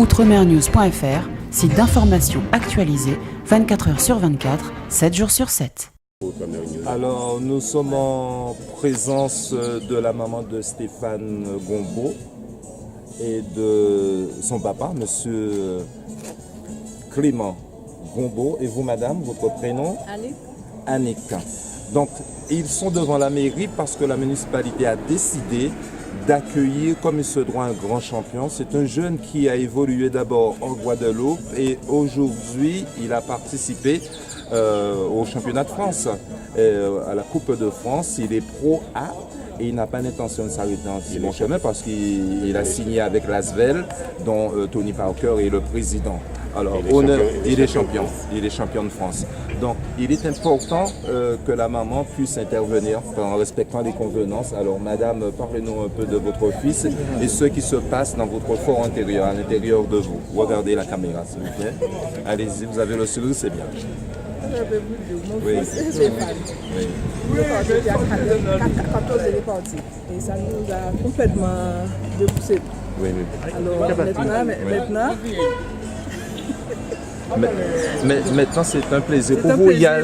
outremernews.fr, site d'information actualisé 24 heures sur 24, 7 jours sur 7. Alors, nous sommes en présence de la maman de Stéphane Gombeau et de son papa, monsieur Clément Gombeau. Et vous, madame, votre prénom? Annick. Annick. Donc, ils sont devant la mairie parce que la municipalité a décidé d'accueillir comme il se doit un grand champion. C'est un jeune qui a évolué d'abord en Guadeloupe et aujourd'hui, il a participé au championnat de France, à la Coupe de France. Il est pro A et il n'a pas l'intention de s'arrêter en si bon chemin parce qu'il a signé avec l'Asvel, dont Tony Parker est le président. Alors, il est champion de France. Donc, il est important que la maman puisse intervenir en respectant les convenances. Alors, madame, parlez-nous un peu de votre fils et ce qui se passe dans votre fort intérieur, à l'intérieur de vous. Regardez la caméra, s'il vous plaît. Allez-y, vous avez le sourire, c'est bien. Oui. C'est fan. Oui. Il est parti il y a 14 il est parti. Et ça nous a complètement dépoussé. Oui. Alors, Maintenant, c'est un plaisir pour vous. Il y a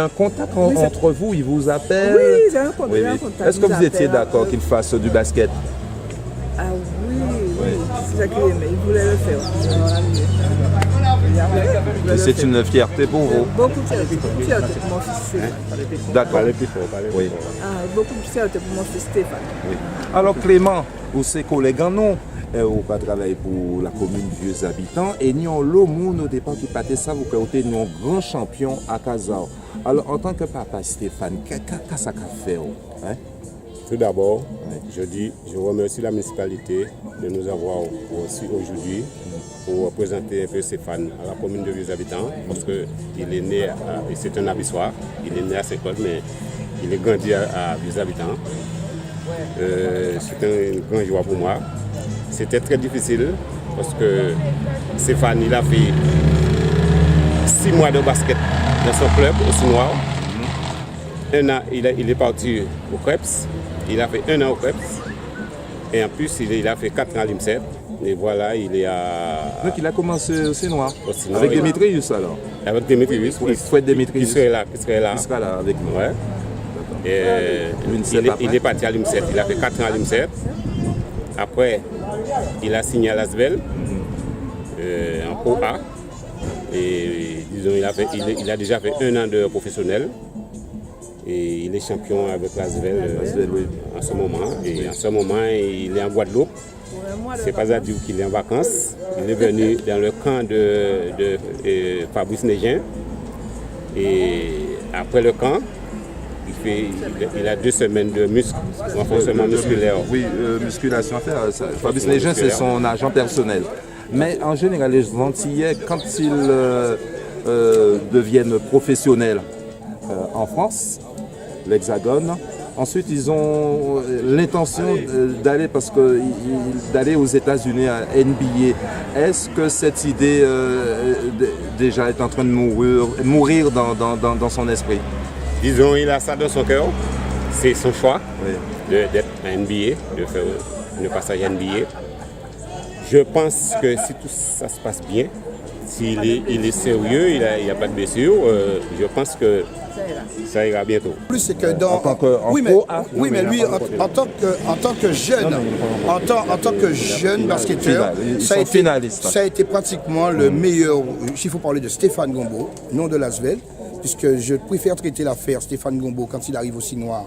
un contact entre vous, il vous appelle. Oui, j'ai un contact. Est-ce que vous étiez d'accord qu'il fasse du basket? Ah oui. C'est ça qu'il aimait, il voulait le faire. Et c'est une fierté pour vous? Beaucoup de fierté pour mon fils Stéphane. D'accord. Oui. Beaucoup de fierté pour mon fils Stéphane. Oui. Alors Clément, ou ses collègues en ont, on va travailler pour la commune Vieux Habitants et nous avons le monde au départ qui partait ça, vous côté nous grand champion à Kazao. Alors en tant que papa Stéphane, qu'est-ce que ça fait? Hein? Tout d'abord, je remercie la municipalité de nous avoir aussi aujourd'hui pour présenter un peu Stéphane à la commune de Vieux Habitants parce qu'il est né, c'est un avissoir, il est né à Saint-Claude mais il est grandi à Vieux Habitants. C'est un grand joie pour moi. C'était très difficile parce que Stéphane il a fait 6 mois de basket dans son club au Sinoir. Un an, il est parti au Creps. Il a fait 1 an au Creps. Et en plus, il a fait 4 ans à l'IMSET. Et voilà, il est à... Donc il a commencé au Sinoir. Avec Démétrius alors? Avec Démétrius. Fouette Démétrius. Qui serait là. Il sera là avec nous. Ouais. Et il est parti à l'IMSET. Il a fait 4 ans à l'IMSET. Après, il a signé à l'Asvel en Pro A. Et disons, il a déjà fait 1 an de professionnel. Et il est champion avec l'Asvel en ce moment. Et en ce moment, il est en Guadeloupe. C'est pas à dire qu'il est en vacances. Il est venu dans le camp de Fabrice Négin. Et après le camp, il a 2 semaines de renforcement musculaire. Oui, musculation à faire. Fabrice Négin, c'est son agent personnel. Mais en général, les Antillais, quand ils deviennent professionnels en France, l'Hexagone, ensuite ils ont l'intention d'aller aux États-Unis à NBA. Est-ce que cette idée déjà est en train de mourir dans son esprit? Disons, il a ça dans son cœur. C'est son choix d'être à NBA, de faire le passage à NBA. Je pense que si tout ça se passe bien, s'il est sérieux, il n'y a pas de blessure, je pense que ça ira bientôt. Plus c'est que dans mais lui en tant que jeune basketteur, ça a été pratiquement le meilleur. S'il faut parler de Stéphane Gombeau, non de l'Asvel, puisque je préfère traiter l'affaire Stéphane Gombeau quand il arrive au Sinoir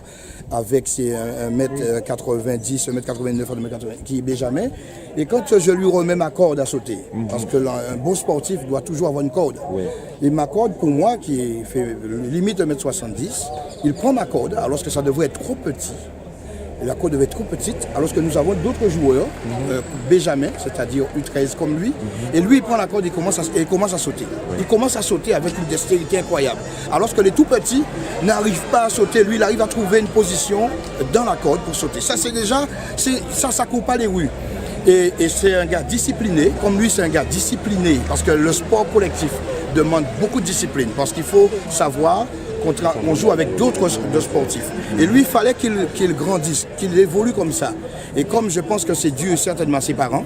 avec ses 1m90, 1m89, 1m80 qui est Benjamin. Et quand je lui remets ma corde à sauter, parce que un bon sportif doit toujours avoir une corde. Oui. Et ma corde, pour moi, qui fait limite 1m70, il prend ma corde alors que ça devrait être trop petit. La corde devait être trop petite, alors que nous avons d'autres joueurs, Benjamin, c'est-à-dire U13 comme lui, et lui il prend la corde et commence à sauter. Oui. Il commence à sauter avec une dextérité incroyable. Alors que les tout petits n'arrivent pas à sauter, lui il arrive à trouver une position dans la corde pour sauter. Ça c'est déjà, ça court pas les rues. Et c'est un gars discipliné, comme lui c'est un gars discipliné, parce que le sport collectif demande beaucoup de discipline, parce qu'il faut savoir on joue avec d'autres sportifs. Et lui, il fallait qu'il grandisse, qu'il évolue comme ça. Et comme je pense que c'est dû certainement à ses parents,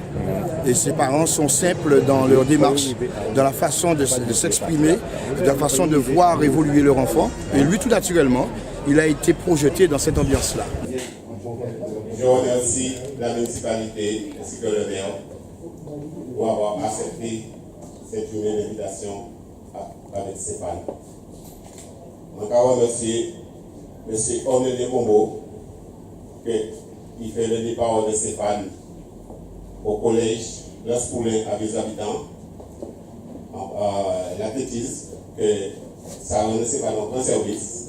Et ses parents sont simples dans leur démarche, dans la façon de s'exprimer, dans la façon de voir évoluer leur enfant. Et lui, tout naturellement, il a été projeté dans cette ambiance-là. Je remercie la municipalité ainsi que le maire pour avoir accepté cette journée d'invitation avec Stéphane. Je remercie M. Cornélien Combo qui fait le départ de Stéphane au collège Las Poulains à des habitants. L'athlétisme, que ça rend Stéphane un grand service.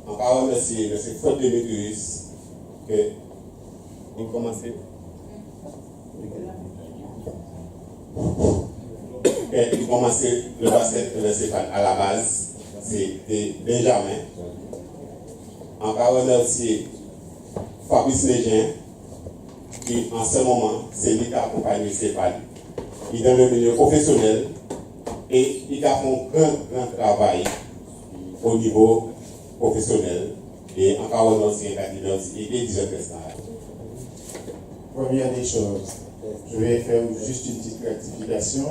Encore remercier M. Fred Demetrius que il commençait le basket de Stéphane à la base, c'était Benjamin. Encore remercier Fabrice Légin qui en ce moment c'est lui qui a accompagné Stéphane. Il est dans le milieu professionnel et il a fait un grand travail au niveau professionnel et encore remercier Candidat et des autres personnes. Première des choses, je vais faire juste une petite rectification.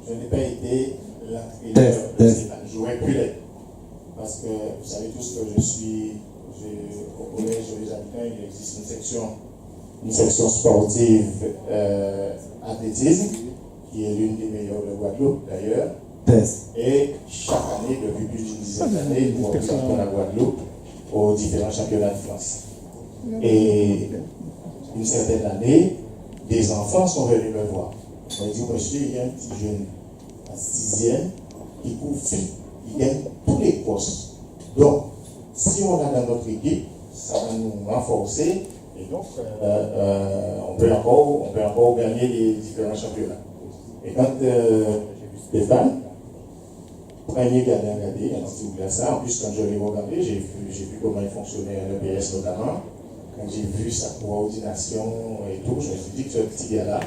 Je n'ai pas été l'entraîneur de Stéphane. J'aurais pu l'être. Parce que vous savez tous que au collège des habitants, il existe une section sportive athlétisme, qui est l'une des meilleures de Guadeloupe d'ailleurs. Et chaque année, depuis plus d'une dizaine d'années, nous représentons la Guadeloupe aux différents championnats de France. Et une certaine année, des enfants sont venus me voir. Ils m'ont dit, monsieur, il y a un petit jeune en 6e qui court vite, il gagne tous les postes. Donc, si on a dans notre équipe, ça va nous renforcer et donc on peut encore gagner les différents championnats. Et quand Stéphane, premier gardien gardé, en plus quand je l'ai regardé, j'ai vu comment il fonctionnait à l'EPS notamment. Quand j'ai vu sa coordination et tout, je me suis dit que ce petit gars-là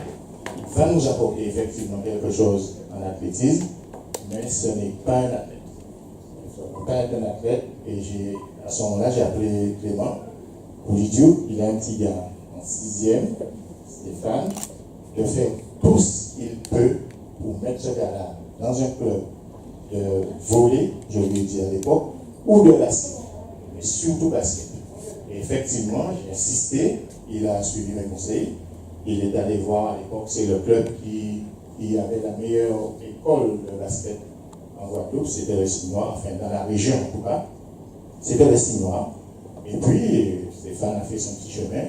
va nous apporter effectivement quelque chose en athlétisme, mais ce n'est pas un athlète. Pas être un athlète, et à ce moment-là, j'ai appelé Clément pour lui dire il a un petit gars en 6e, Stéphane, de faire tout ce qu'il peut pour mettre ce gars-là dans un club de volley, je lui ai dit à l'époque, ou de basket, mais surtout basket. Et effectivement, j'ai insisté, il a suivi mes conseils, il est allé voir à l'époque, c'est le club qui avait la meilleure école de basket en Guadeloupe, c'était les Sinois, enfin dans la région en tout cas, c'était les Sinois. Et puis, Stéphane a fait son petit chemin.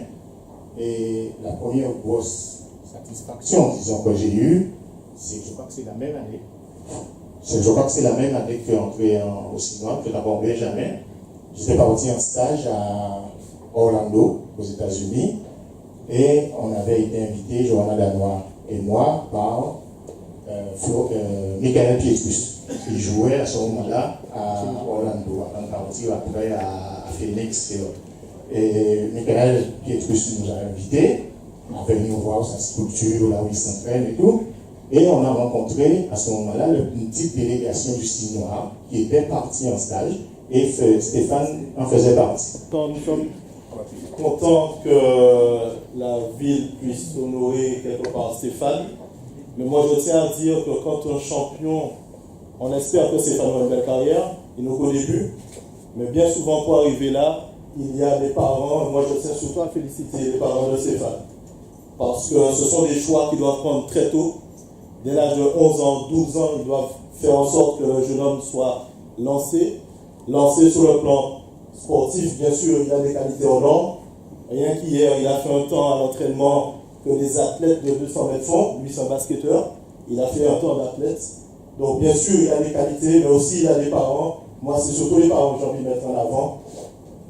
Et la première grosse satisfaction, disons, que j'ai eue, c'est que je crois que c'est la même année. Je crois que c'est la même année que entré au Sinois, que d'abord Benjamin. J'étais parti en stage à Orlando, aux États-Unis, et on avait été invité, Johanna Danois et moi, par Michael Pietrus. Il jouait à ce moment-là à Orlando, avant de partir après à Phoenix. Et Michael Pietrus nous a invités à venir voir sa structure, là où il s'entraîne et tout. Et on a rencontré à ce moment-là une petite délégation du Sinois qui était partie en stage et Stéphane en faisait partie. Nous sommes contents que la ville puisse honorer quelque part Stéphane. Mais moi je tiens à dire que quand un champion, on espère que Stéphane a une belle carrière, il n'est qu'au début, mais bien souvent pour arriver là, il y a des parents, moi je tiens surtout à féliciter les parents de Stéphane, parce que ce sont des choix qu'ils doivent prendre très tôt. Dès l'âge de 11 ans, 12 ans, ils doivent faire en sorte que le jeune homme soit lancé sur le plan sportif. Bien sûr, il a des qualités hors normes. Rien qu'hier, il a fait un temps à l'entraînement que les athlètes de 200 mètres font. Lui, c'est un basketteur. Il a fait un temps d'athlète. Donc, bien sûr, il a des qualités, mais aussi il a des parents. Moi, c'est surtout les parents que j'ai envie de mettre en avant.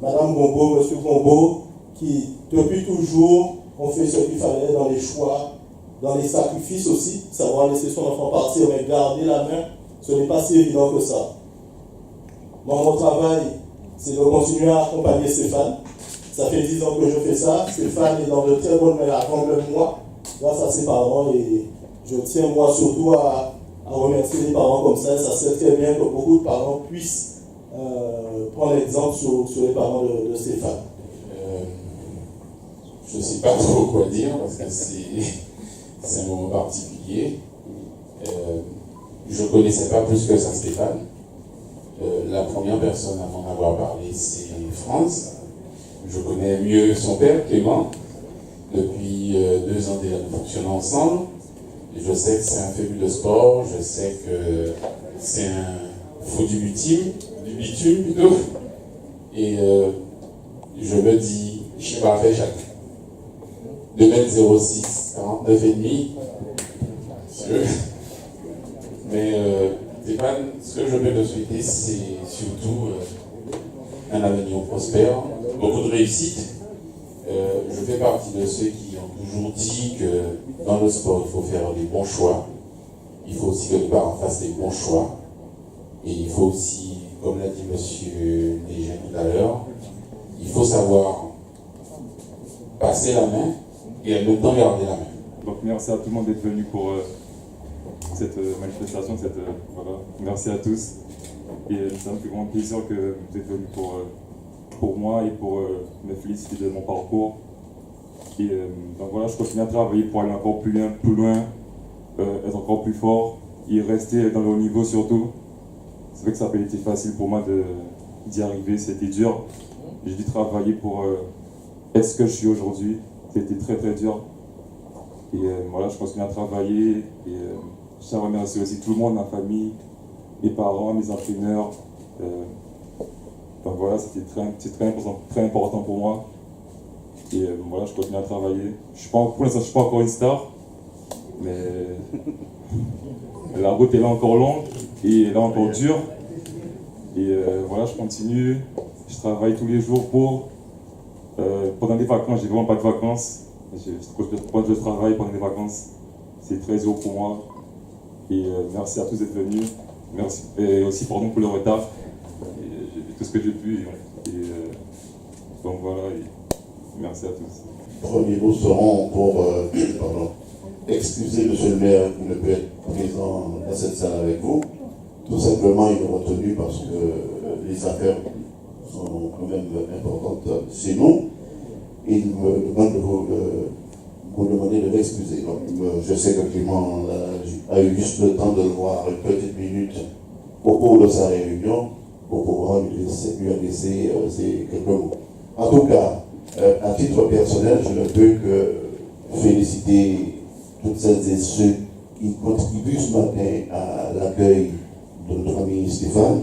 Madame Gombo, Monsieur Gombo, qui, depuis toujours, ont fait ce qu'il fallait dans les choix, dans les sacrifices aussi, savoir laisser son enfant partir, mais garder la main, ce n'est pas si évident que ça. Moi, mon travail, c'est de continuer à accompagner Stéphane. Ça fait 10 ans que je fais ça. Stéphane est dans de très bonnes mains avant même moi, grâce à ses parents. Et je tiens, moi, surtout à remercier les parents comme ça. Ça serait très bien que beaucoup de parents puissent prendre l'exemple sur les parents de Stéphane. Je ne sais pas trop quoi dire parce que c'est un moment particulier. Je ne connaissais pas plus que ça Stéphane. La première personne à m'en avoir parlé, c'est France. Je connais mieux son père, Clément. Depuis 2 ans déjà, nous fonctionnons ensemble. Je sais que c'est un féru de sport, je sais que c'est un fou du bitume plutôt. Et je me dis, je ne sais pas faire chacun. 2m06, 49,5. Mais Stéphane, ce que je peux te souhaiter, c'est surtout un avenir prospère, beaucoup de réussite. Je fais partie de ceux qui ont toujours dit que dans le sport, il faut faire les bons choix. Il faut aussi que les parents fassent les bons choix. Et il faut aussi, comme l'a dit M. Desjardins tout à l'heure, il faut savoir passer la main et en même temps garder la main. Donc merci à tout le monde d'être venu pour cette manifestation. Voilà. Merci à tous. Et c'est un plus grand plaisir que vous êtes venus pour moi et pour me féliciter de mon parcours. Et donc voilà, je continue à travailler pour aller encore plus loin, être encore plus fort et rester dans le haut niveau surtout. C'est vrai que ça n'a pas été facile pour moi d'y arriver, c'était dur. J'ai dû travailler pour être ce que je suis aujourd'hui. C'était très très dur. Et voilà, je continue à travailler. Et je tiens à remercier aussi tout le monde, ma famille, mes parents, mes entraîneurs. Donc voilà, c'était très important pour moi. Et voilà, je continue à travailler. Pour l'instant, je ne suis pas encore une star, mais la route est là encore longue et là encore dure. Et voilà, je continue. Je travaille tous les jours pour. Pendant des vacances, j'ai vraiment pas de vacances. Quand je travaille pendant des vacances, c'est très dur pour moi. Et merci à tous d'être venus. Merci. Et aussi pardon pour le retard. J'ai fait tout ce que j'ai pu. Donc voilà, merci à tous. Premier mot seront pour excuser M. le maire qui ne peut être présent dans cette salle avec vous. Tout simplement, il est retenu parce que les affaires sont quand même importantes chez nous. Il me demande de vous demander de l'excuser. Donc, je sais que Clément a eu juste le temps de le voir une petite minute au cours de sa réunion pour pouvoir lui adresser ces quelques mots. En tout cas, à titre personnel, je ne peux que féliciter toutes celles et ceux qui contribuent ce matin à l'accueil de notre ami Stéphane.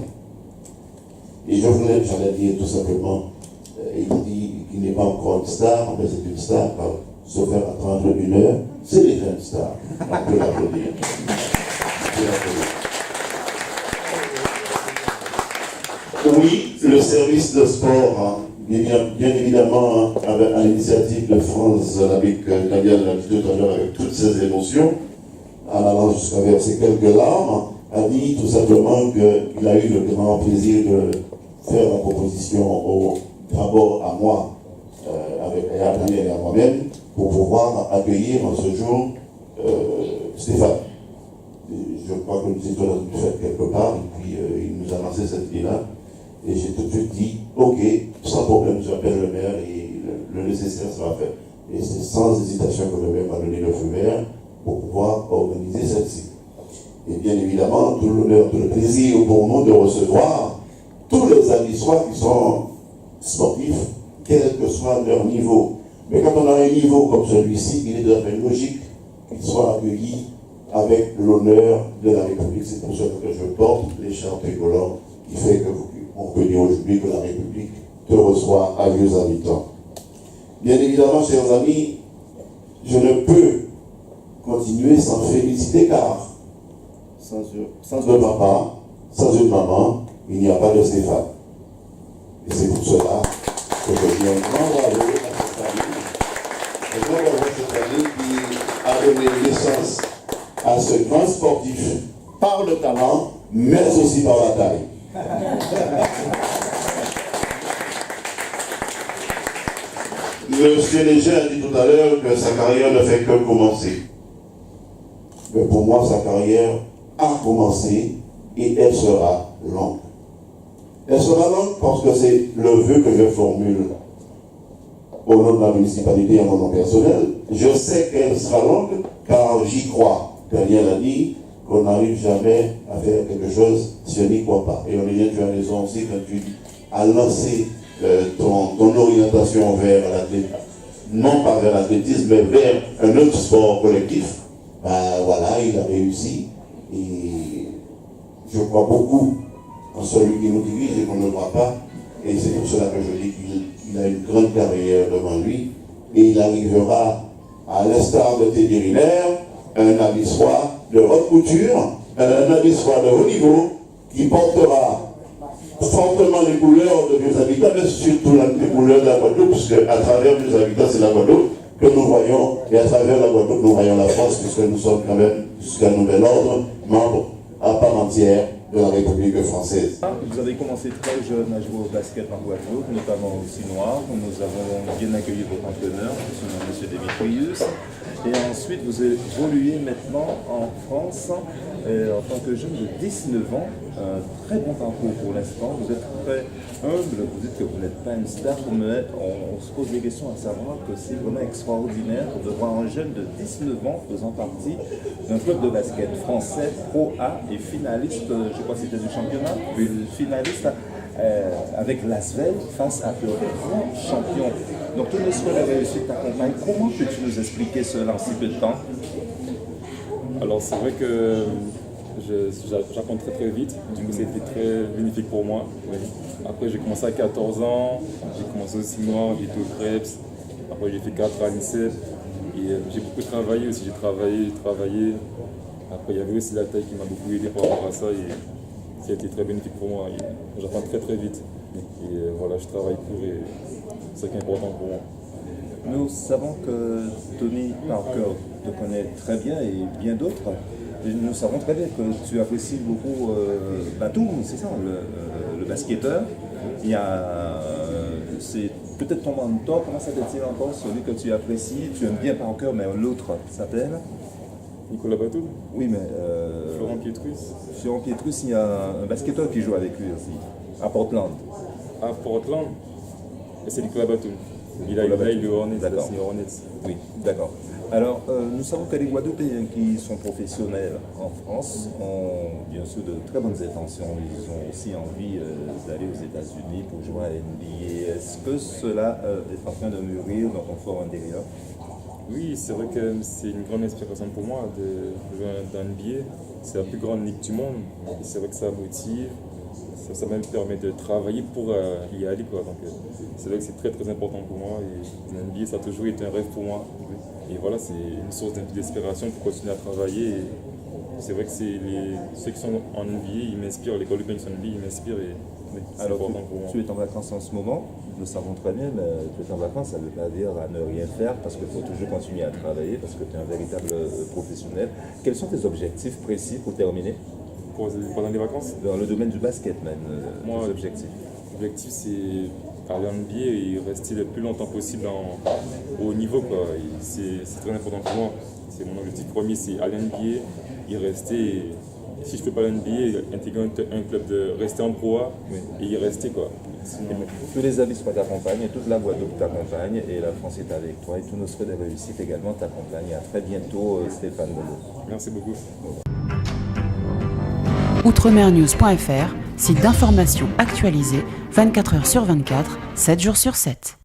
Et j'allais dire tout simplement, il dit qu'il n'est pas encore une star, mais c'est une star, se faire attendre 1 heure, c'est déjà une star. On peut l'applaudir. Oui, le service de sport, bien évidemment, à l'initiative de France, avec Daniel l'a dit tout à l'heure, avec toutes ses émotions, en allant jusqu'à verser quelques larmes, a dit tout simplement qu'il a eu le grand plaisir de faire la proposition d'abord à moi, à Daniel et à moi-même, pour pouvoir accueillir en ce jour Stéphane. Je crois que nous étions dans une fête quelque part, et puis il nous a lancé cette idée-là, et j'ai tout de suite dit, ok, sans problème, j'appelle le maire et le nécessaire sera fait. Et c'est sans hésitation que le maire m'a donné le feu vert pour pouvoir organiser celle-ci. Et bien évidemment, tout l'honneur, tout le plaisir pour nous de recevoir tous les amis, soit qui sont sportifs, quel que soit leur niveau. Mais quand on a un niveau comme celui-ci, il est de la même logique qu'ils soient accueillis avec l'honneur de la République. C'est pour ça que je porte les chartes tricolores qui fait qu'on peut dire aujourd'hui que la République te reçoit à vieux habitants. Bien évidemment, chers amis, je ne peux continuer sans féliciter car sans un papa, sans une maman, il n'y a pas de Stéphane. Et c'est pour cela que je dis un grand bravo à cette famille. Un grand bravo à cette famille qui a donné naissance à ce grand sportif par le talent, mais aussi par la taille. Monsieur Léger a dit tout à l'heure que sa carrière ne fait que commencer. Mais pour moi, sa carrière a commencé et elle sera longue. Elle sera longue parce que c'est le vœu que je formule au nom de la municipalité et à mon nom personnel. Je sais qu'elle sera longue, car j'y crois. Daniel a dit qu'on n'arrive jamais à faire quelque chose si on n'y croit pas. Et Aurélien, tu as raison aussi quand tu as lancé ton orientation vers l'athlétisme, non pas vers l'athlétisme, mais vers un autre sport collectif. Voilà, il a réussi. Et je crois beaucoup en celui qui nous dirige et qu'on ne voit pas. Et c'est pour cela que je dis qu'il a une grande carrière devant lui. Et il arrivera, à l'instar de Teddy Riner, un avissoir de haute couture, un avissoir de haut niveau, qui portera fortement les couleurs de Vieux Habitat, mais surtout les couleurs de la Guadeloupe, puisque à travers Vieux Habitat, c'est la Guadeloupe que nous voyons, et à travers la Guadeloupe, nous voyons la France, puisque nous sommes quand même, jusqu'à nouvel ordre, membres à part entière de la République française. Vous avez commencé très jeune à jouer au basket en Guadeloupe, notamment au Sinoir. Nous avons bien accueilli votre entraîneur, M. Demetrius. Et ensuite, vous évoluez maintenant en France en tant que jeune de 19 ans. Un très bon parcours pour l'instant. Vous êtes très humble, vous dites que vous n'êtes pas une star, mais on se pose des questions à savoir que c'est vraiment extraordinaire de voir un jeune de 19 ans faisant partie d'un club de basket français, Pro A et finaliste, je crois que c'était du championnat, finaliste avec l'Asvel face à de grands champions. Donc tout le souhait de réussite t'accompagne. Comment peux-tu nous expliquer cela en si peu de temps? Alors c'est vrai que j'apprends très très vite, du coup c'était très bénéfique pour moi. Oui. Après j'ai commencé à 14 ans, j'ai commencé au Sinoir, j'ai été au Krebs, après j'ai fait 4 ans à l'INSEP et j'ai beaucoup travaillé aussi, j'ai travaillé. Après il y avait aussi la taille qui m'a beaucoup aidé par rapport à ça et ça a été très bénéfique pour moi. J'apprends très très vite et voilà, je travaille pour et c'est ça qui est important pour moi. Nous savons que Tony Parker te connaît très bien et bien d'autres. Nous savons très bien que tu apprécies beaucoup Batum, c'est ça, le basketteur. C'est peut-être ton mentor, comment s'appelle-t-il encore, celui que tu apprécies, tu aimes bien Parker, mais l'autre s'appelle Nicolas Batum. Oui, mais Florent Pietrus. Florent Pietrus, il y a un basketteur qui joue avec lui aussi, à Portland. À Portland, c'est Nicolas Batum. Il a le Hornets, c'est Hornets. Oui, d'accord. Alors, nous savons que les Guadeloupéens qui sont professionnels en France ont bien sûr de très bonnes intentions. Ils ont aussi envie d'aller aux États-Unis pour jouer à NBA. Est-ce que cela est en train de mûrir dans ton fort intérieur? Oui, c'est vrai que c'est une grande inspiration pour moi de jouer dans NBA. C'est la plus grande ligue du monde. Et c'est vrai que ça motive. Ça même permet de travailler pour y aller. Quoi. Donc, c'est vrai que c'est très très important pour moi. Et l'NBA, ça a toujours été un rêve pour moi. Et voilà, c'est une source d'inspiration pour continuer à travailler. Et c'est vrai que ceux qui sont en NBA, ils m'inspirent. Les Guadeloupéens qui sont en NBA, ils m'inspirent. C'est important pour moi. Tu es en vacances en ce moment, nous le savons très bien, mais tu es en vacances, ça ne veut pas dire à ne rien faire parce qu'il faut toujours continuer à travailler, parce que tu es un véritable professionnel. Quels sont tes objectifs précis pour terminer? Pendant les vacances? Dans le domaine du basket même, moi, tes objectifs. L'objectif c'est aller en NBA et rester le plus longtemps possible au haut niveau. C'est très important pour moi. C'est mon objectif premier, c'est aller en NBA, y rester. Et si je ne peux pas aller en NBA, intégrer un club de rester en Pro A et y rester. Quoi. Sinon... Tous les avis t'accompagnent, toute la Guadeloupe t'accompagne et la France est avec toi et tous nos souhaits de réussite également t'accompagnent. À très bientôt Stéphane Gombo. Merci beaucoup. Outremernews.fr, site d'information actualisé 24 h sur 24, 7 jours sur 7.